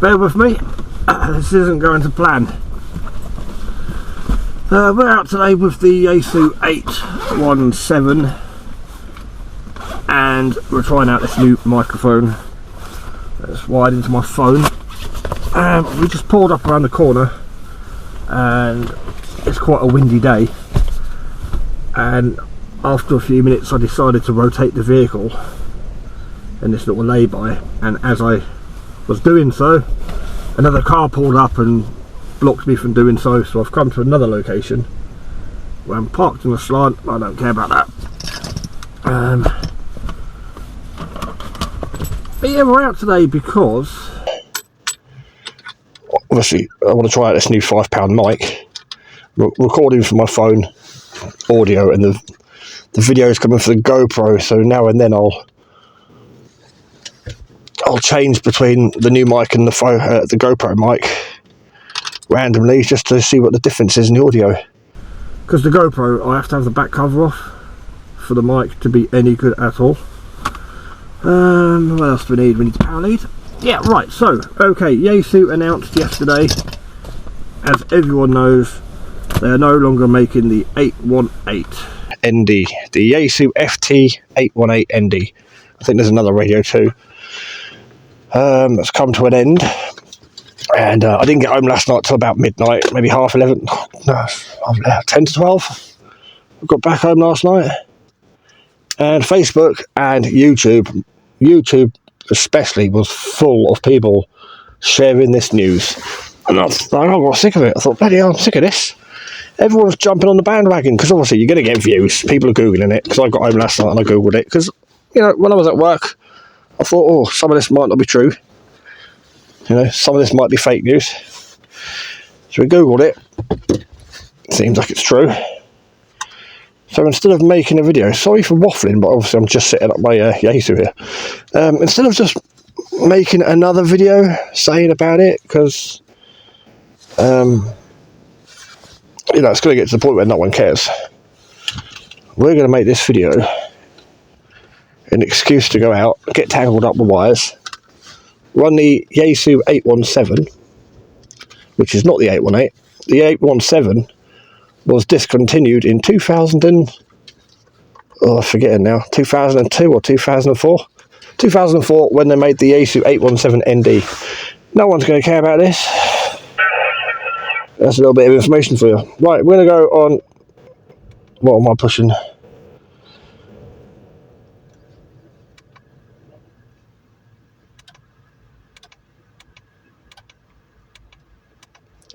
bear with me. This isn't going to plan. We're out today with the yaesu FT818, and we're trying out this new microphone that's wired into my phone. We just pulled up around the corner and it's quite a windy day, and after a few minutes I decided to rotate the vehicle in this little lay-by, and as I was doing so, another car pulled up and blocked me from doing so, so I've come to another location where I'm parked in a slant. I don't care about that. But yeah, we're out today because obviously I want to try out this new £5 mic. Recording from my phone audio, and the video is coming for the GoPro, so now and then I'll change between the new mic and the GoPro mic randomly, just to see what the difference is in the audio. Because the GoPro, I have to have the back cover off for the mic to be any good at all. What else do we need? We need the power lead. Yeah, right, so, okay, yaesu announced yesterday, as everyone knows, they are no longer making the 818ND, the yaesu FT818ND. I think there's another radio too. That's come to an end. And I didn't get home last night till about midnight, maybe half 11, no, 10 to 12. I got back home last night. And Facebook and YouTube especially, was full of people sharing this news. And I got sick of it. I thought, bloody hell, I'm sick of this. Everyone's jumping on the bandwagon, because obviously you're going to get views. People are Googling it, because I got home last night and I Googled it. Because, you know, when I was at work, I thought, oh, some of this might not be true. You know, some of this might be fake news. So we Googled it. Seems like it's true. So instead of making a video, sorry for waffling, but obviously I'm just setting up my yaesu here. Instead of just making another video saying about it, because, you know, it's going to get to the point where no one cares. We're going to make this video an excuse to go out, get tangled up with wires, run the yaesu 817, which is not the 818. The 817 was discontinued in 2002 or 2004. 2004, when they made the yaesu 817ND. No one's going to care about this. That's a little bit of information for you. Right, we're going to go on. What am I pushing?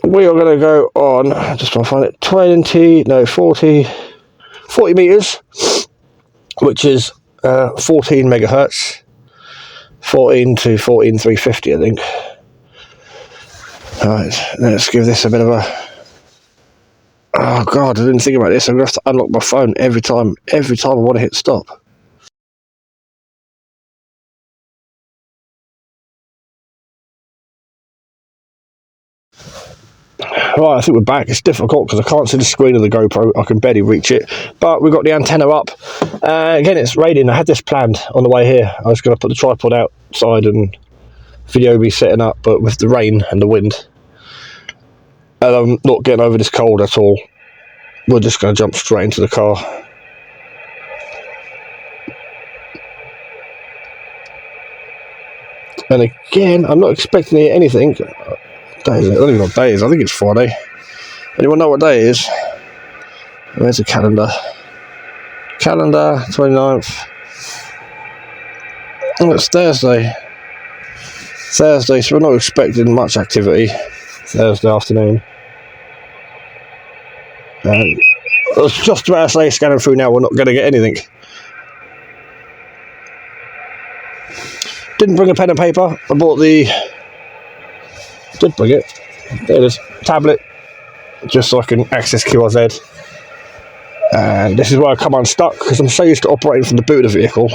We are going to go on, just trying to find it, 40 metres, which is 14 megahertz, 14 to 14350, I think. Alright, let's give this a bit of a... Oh god, I didn't think about this. I'm going to have to unlock my phone every time I want to hit stop. Right, I think we're back. It's difficult because I can't see the screen of the GoPro. I can barely reach it. But we've got the antenna up. Again, it's raining. I had this planned on the way here. I was going to put the tripod outside and video me setting up, but with the rain and the wind, and I'm not getting over this cold at all, we're just going to jump straight into the car. And again, I'm not expecting to hear anything. Day is it? I don't even know what day it is. I think it's Friday. Anyone know what day it is? Where's the calendar? Calendar, 29th. Oh, it's Thursday. So we're not expecting much activity Thursday afternoon. I was just about to say, scanning through now, we're not going to get anything. Didn't bring a pen and paper. I bought the... Did bring it. There it is. Tablet. Just so I can access QRZ. And this is where I come unstuck, because I'm so used to operating from the boot of the vehicle.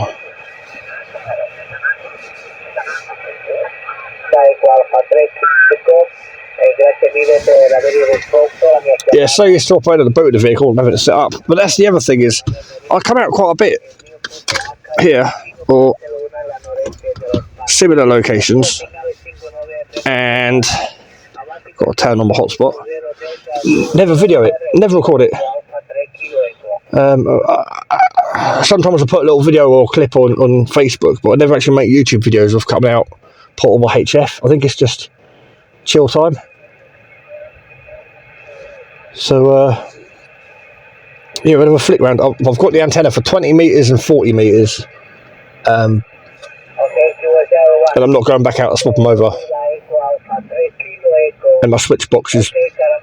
Yeah, so used to operating the boot of the vehicle and having it set up. But that's the other thing is, I come out quite a bit here, or similar locations, and got to turn on my hotspot. Never video it, never record it. Sometimes I put a little video or clip on Facebook, but I never actually make YouTube videos of coming out portable HF. I think it's just chill time. So yeah, we'll have a flick round. I've got the antenna for 20 metres and 40 metres, and I'm not going back out to swap them over. And my switch box is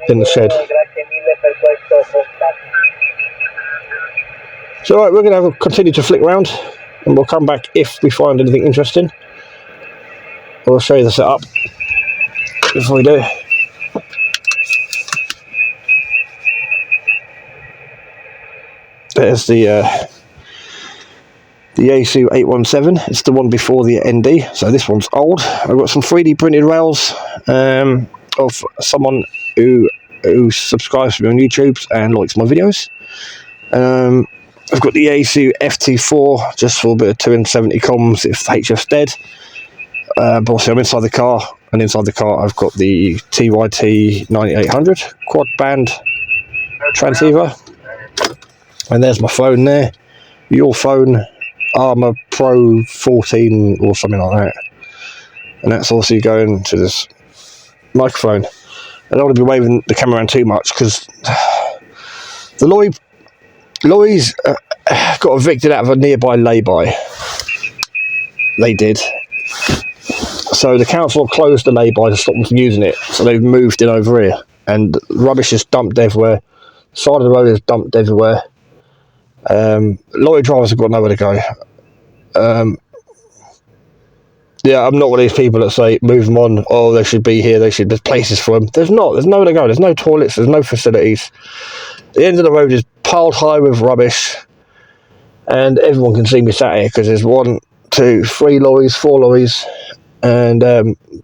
in the shed. So alright, we're going to continue to flick around, and we'll come back if we find anything interesting. I'll show you the setup before we do. There's the yaesu 817. It's the one before the ND, so this one's old. I've got some 3D printed rails of someone who subscribes to me on YouTube and likes my videos. I've got the yaesu FT4 just for a bit of 270 comms if the HF's dead. But also I'm inside the car, and inside the car I've got the FT818nd quad band transceiver. And there's my phone there, your phone, Armour Pro 14 or something like that. And that's obviously going to this microphone. I don't want to be waving the camera around too much because the lorries got evicted out of a nearby lay-by. They did. So the council closed the lay-by to stop them from using it. So they've moved in over here. And rubbish is dumped everywhere. Side of the road is dumped everywhere. Lorry drivers have got nowhere to go. Yeah, I'm not one of these people that say move them on. Oh, they should be here. There's places for them. There's not. There's nowhere to go. There's no toilets. There's no facilities. The end of the road is piled high with rubbish, and everyone can see me sat here because there's 1, 2, 3 lorries, 4 lorries, and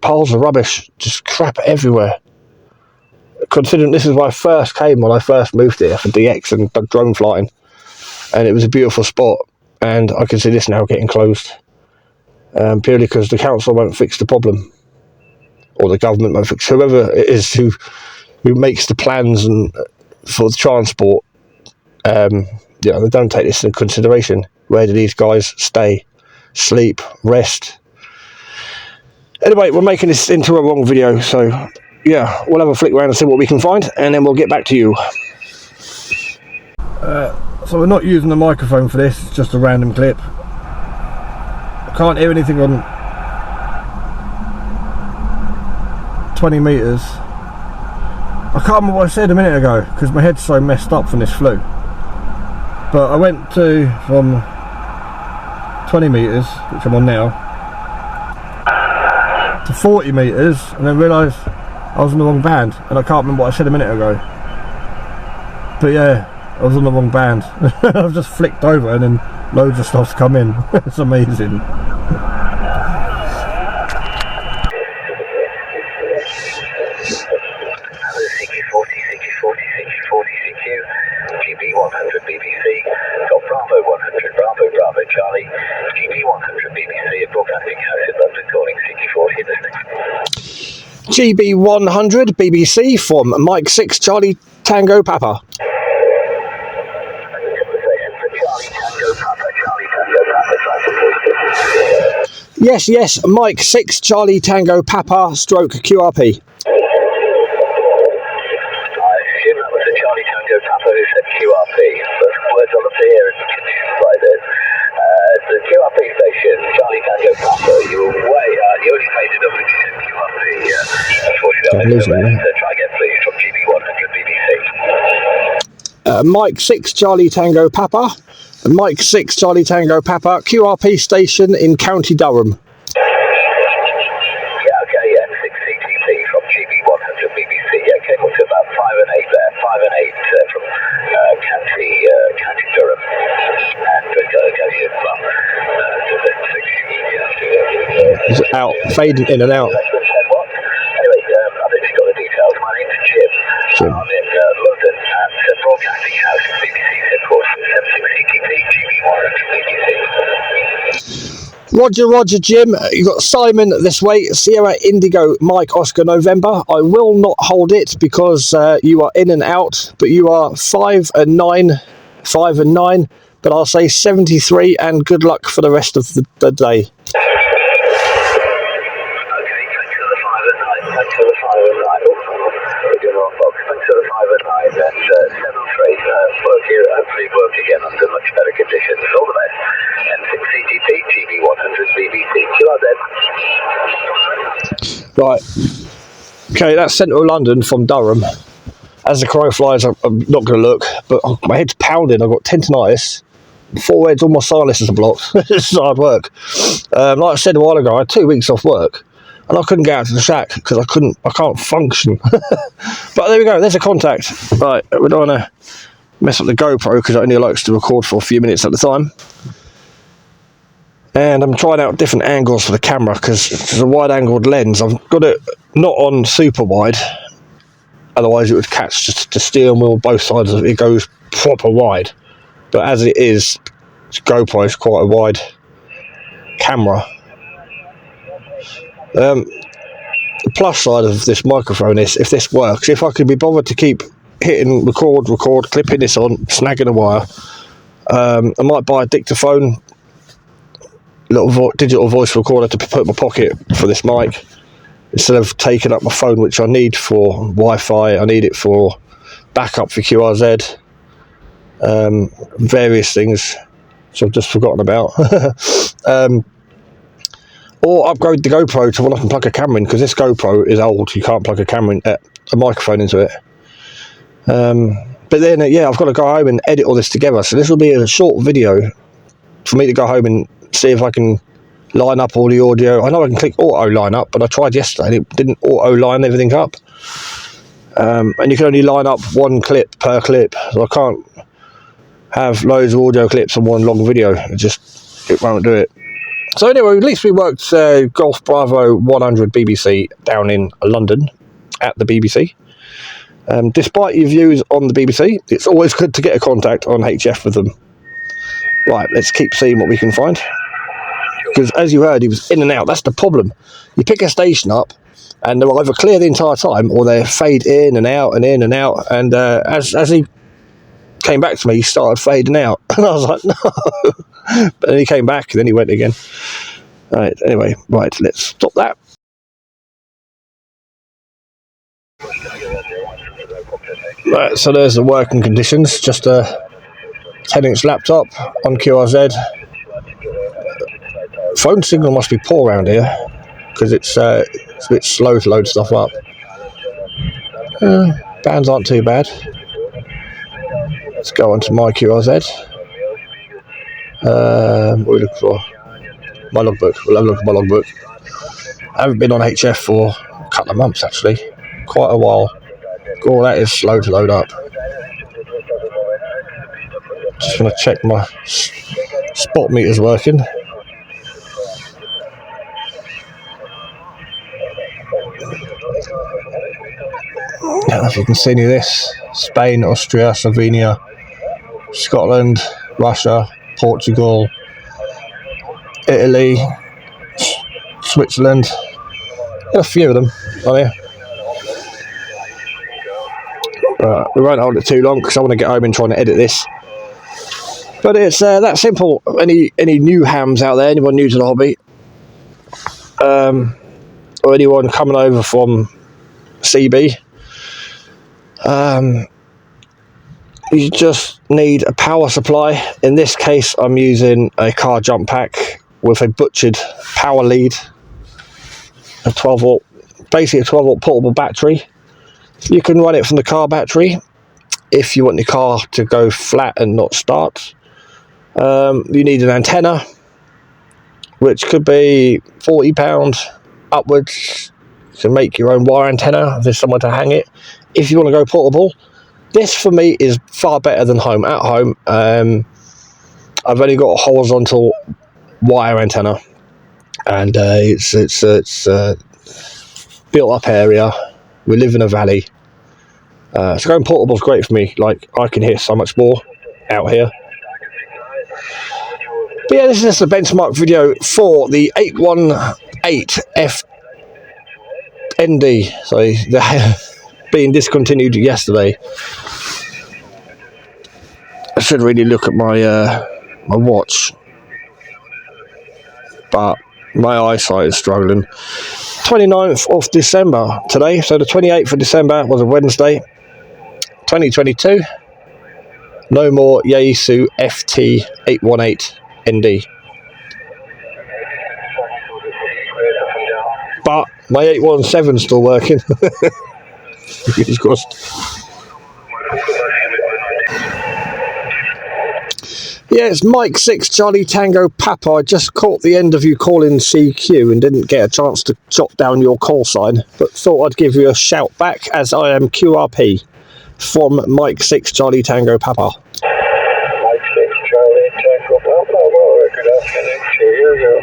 piles of rubbish, just crap everywhere. Considering this is where I first came when I first moved here for DX and drone flying. And it was a beautiful spot, and I can see this now getting closed, purely because the council won't fix the problem, or the government won't fix, whoever it is who makes the plans and for the transport. Yeah, they don't take this into consideration. Where do these guys stay, sleep, rest? Anyway, we're making this into a long video, so yeah, we'll have a flick around and see what we can find, and then we'll get back to you. So we're not using the microphone for this, it's just a random clip. I can't hear anything on 20 metres. I can't remember what I said a minute ago because my head's so messed up from this flu. But I went from 20 metres, which I'm on now, to 40 metres, and then realised I was on the wrong band, and I can't remember what I said a minute ago. But yeah, I was on the wrong band. I've just flicked over and then loads of stuff's come in. It's amazing. GB100 BBC, got Bravo 100, Bravo Charlie, GB100 BBC, broadcasting house in London, calling CQ40 listening. GB100 BBC from Mike 6 Charlie Tango Papa. Yes, Mike 6 Charlie Tango Papa stroke QRP. I assume that was a Charlie Tango Papa who said QRP, but words on the pier and confused by this. The QRP station, Charlie Tango Papa, you were way out. You only made it up when you said QRP. Unfortunately, so try again, please, from GB100 BBC. Mike 6 Charlie Tango Papa. Mike 6 Charlie Tango Papa, QRP station in County Durham. Yeah, okay, M6CTP from GB100 BBC. Yeah, came up to about 5 and 8 there, 5 and 8 from County Durham. And It's out, fading in and out. Anyway, I think you've got the details. My name's Jim. I'm in London at Broadcasting House, BBC headquarters, M6CTP, GB100 BBC. Roger, Jim. You got Simon this way. Sierra Indigo Mike Oscar November. I will not hold it because you are in and out, but you are 5 and 9. But I'll say 73 and good luck for the rest of the day. Thanks for the 5 and 9. That's 7-3. Work here, hopefully work again under much better conditions. All the best. M6CGP, GB100 BBC. QRZ. Right. Okay, that's central London from Durham. As the crow flies, I'm not going to look, but my head's pounding. I've got tendinitis. Foreheads, all my sinuses are blocked. It's hard work. Like I said a while ago, I had 2 weeks off work. And I couldn't get out to the shack because I can't function. But there we go, there's a contact. Right, we don't want to mess up the GoPro because it only likes to record for a few minutes at a time. And I'm trying out different angles for the camera because it's a wide-angled lens. I've got it not on super wide, otherwise it would catch the steering wheel, both sides of it. It goes proper wide. But as it is, GoPro is quite a wide camera. The plus side of this microphone is, if this works, if I could be bothered to keep hitting record, clipping this on, snagging a wire, I might buy a dictaphone, little digital voice recorder to put in my pocket for this mic, instead of taking up my phone, which I need for Wi-Fi. I need it for backup for QRZ, various things, which I've just forgotten about. Or upgrade the GoPro to one I can plug a camera in, because this GoPro is old. You can't plug a microphone into it. But then, yeah, I've got to go home and edit all this together. So this will be a short video for me to go home and see if I can line up all the audio. I know I can click auto line up, but I tried yesterday and it didn't auto line everything up. And you can only line up one clip per clip. So I can't have loads of audio clips on one long video. It won't do it. So anyway, at least we worked Golf Bravo 100 BBC down in London at the BBC. Despite your views on the BBC, it's always good to get a contact on HF with them. Right, let's keep seeing what we can find. Because as you heard, he was in and out. That's the problem. You pick a station up and they're either clear the entire time or they fade in and out and in and out. And as he came back to me, he started fading out. And I was like, no. But then he came back and then he went again. Right, anyway, right, let's stop that. Right, so there's the working conditions. Just a 10-inch laptop on QRZ. Phone signal must be poor around here because it's a bit slow to load stuff up. Bands aren't too bad. Let's go on to my QRZ. What are we looking for? My logbook. We'll have a look at my logbook. I haven't been on HF for a couple of months actually. Quite a while. Oh, that is slow to load up. Just want to check my spot meters working. I don't know if you can see any of this. Spain, Austria, Slovenia, Scotland, Russia, Portugal, Italy, Switzerland. A few of them on here. We won't hold it too long because I want to get home and try and edit this. But it's that simple. Any new hams out there, anyone new to the hobby, or anyone coming over from CB, you just need a power supply. In this case, I'm using a car jump pack with a butchered power lead, a 12 volt, basically a 12 volt portable battery. You can run it from the car battery if you want your car to go flat and not start. You need an antenna, which could be £40 upwards. You can make your own wire antenna if there's somewhere to hang it. If you want to go portable, this for me is far better than home. At home, I've only got a horizontal wire antenna, and it's a built up area. We live in a valley, so going portable is great for me. Like, I can hear so much more out here. But yeah, this is just a benchmark video for the 818nd. So they're being discontinued yesterday. I should really look at my my watch, but my eyesight is struggling. 29th of December today, so the 28th of December was a Wednesday, 2022. No more Yaesu FT818nd. But my 817's still working. Fingers crossed. Yeah, it's Mike 6 Charlie Tango Papa. I just caught the end of you calling CQ and didn't get a chance to jot down your call sign, but thought I'd give you a shout back as I am QRP from Mike 6 Charlie Tango Papa. Mike 6 Charlie Tango Papa. Well, good afternoon to you.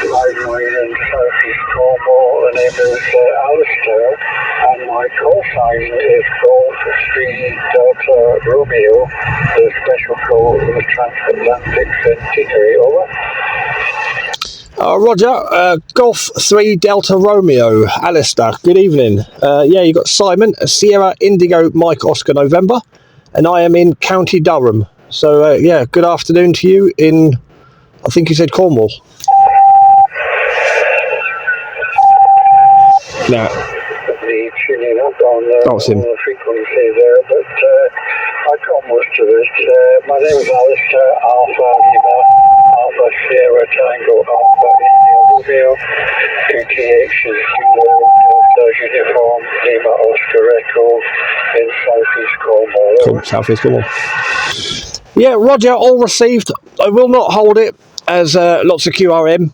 I'm in Southeast Cornwall. The name is Alistair, and my call sign is Golf 3 Delta Romeo. The special code is Transatlantic Centenary. Over. Roger, Golf 3 Delta Romeo, Alistair, good evening. Yeah, you got Simon, Sierra Indigo Mike Oscar November, and I am in County Durham. So yeah, good afternoon to you in, I think you said Cornwall. Now, tuning up on the frequency there, but I got most of it. My name is Alistair, Alpha Lima, Alpha Sierra Tango, Alpha India Romeo, QTH is Uniform, Lima Oscar Echo in Southeast Cornwall. Cool, Southeast Cornwall. Yeah, Roger, all received. I will not hold it as lots of QRM,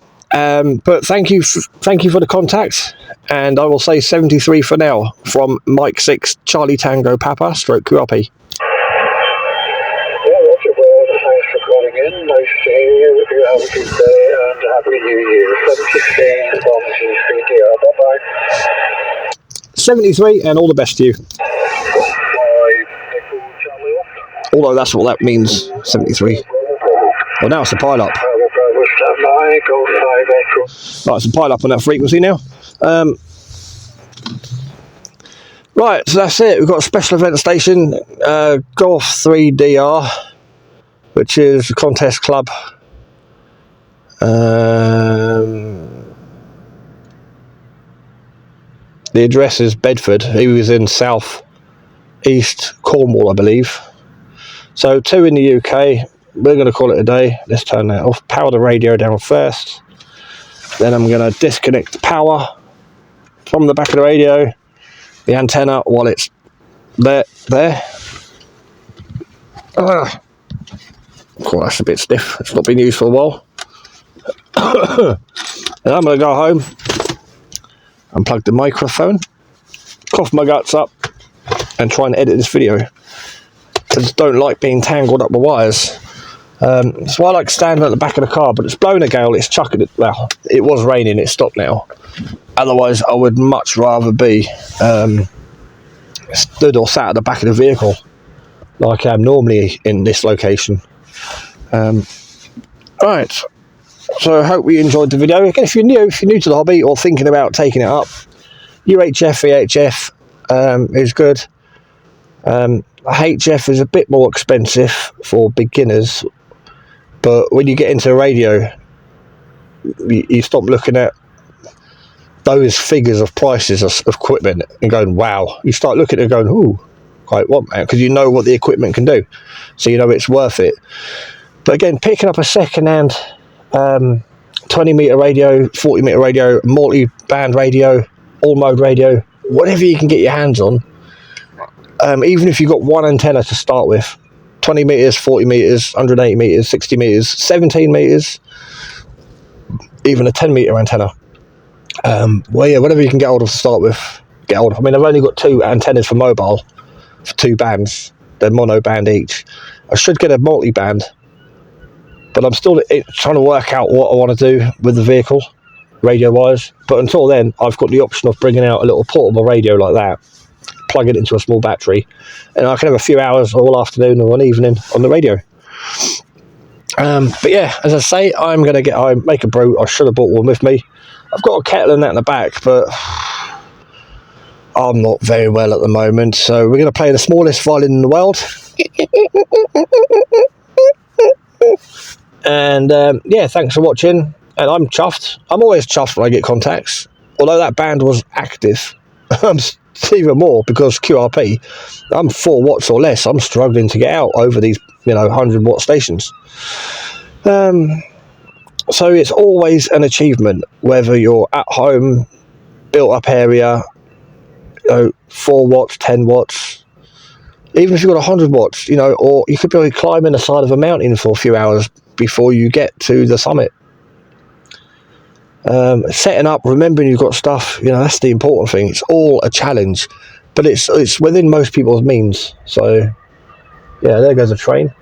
but thank you for the contact, and I will say 73 for now from Mike 6 Charlie Tango Papa stroke QRP. Yeah, Roger, well, thanks for calling in. Nice to hear you. You have a good day and Happy New Year. 73 from CDR. Bye-bye. 73 and all the best to you. Although that's what that means, 73. Well, now it's a pile up. Right, it's a pile up on that frequency now. Right, so that's it. We've got a special event station, Golf 3DR, which is a contest club. The address is Bedford. He was in South East Cornwall, I believe. So 2 in the UK. We're going to call it a day. Let's turn that off. Power the radio down first. Then I'm going to disconnect the power from the back of the radio, the antenna, while it's there. Oh, that's a bit stiff. It's not been used for a while. And I'm going to go home, unplug the microphone, cough my guts up, and try and edit this video. I just don't like being tangled up with wires. So I like standing at the back of the car, but it's blowing a gale, it's chucking it. Well, it was raining, it stopped now. Otherwise, I would much rather be stood or sat at the back of the vehicle, like I am normally in this location. Right, so I hope you enjoyed the video. Again, if you're new to the hobby or thinking about taking it up, UHF, VHF is good. HF is a bit more expensive for beginners, but when you get into radio, you stop looking at those figures of prices of equipment and going, wow. You start looking at it and going, ooh, quite what, man? Because you know what the equipment can do, so you know it's worth it. But again, picking up a second-hand 20-meter radio, 40-meter radio, multi-band radio, all-mode radio, whatever you can get your hands on, even if you've got one antenna to start with, 20 meters, 40 meters, 180 meters, 60 meters, 17 meters, even a 10-meter antenna. Well, yeah, whatever you can get hold of to start with, get hold of. I mean, I've only got 2 antennas for mobile, for 2 bands. They're mono band each. I should get a multi-band, but I'm still trying to work out what I want to do with the vehicle, radio-wise. But until then, I've got the option of bringing out a little portable radio like that, plug it into a small battery, and I can have a few hours all afternoon or one evening on the radio. But yeah, as I say, I'm going to get home, make a brew. I should have brought one with me. I've got a kettle and that in the back, but I'm not very well at the moment. So we're going to play the smallest violin in the world. And yeah, thanks for watching. And I'm chuffed. I'm always chuffed when I get contacts. Although that band was active, I'm even more because QRP, I'm 4 watts or less. I'm struggling to get out over these, 100 watt stations. So it's always an achievement, whether you're at home, built up area, 4 watts, 10 watts, even if you've got 100 watts, or you could be climbing the side of a mountain for a few hours before you get to the summit. Setting up, remembering you've got stuff, that's the important thing. It's all a challenge, but it's within most people's means. So yeah, there goes a train.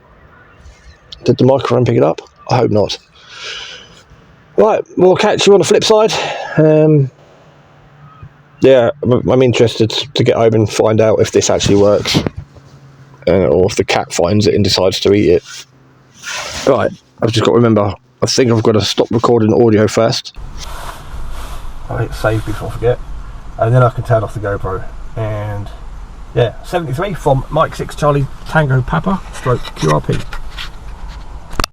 Did the microphone pick it up? I hope not. Right, we'll catch you on the flip side. Yeah, I'm interested to get home and find out if this actually works, or if the cat finds it and decides to eat it. Right, I've just got to remember, I think I've got to stop recording audio first. I'll hit save before I forget, and then I can turn off the GoPro. And yeah, 73 from Mike 6 Charlie Tango Papa / QRP.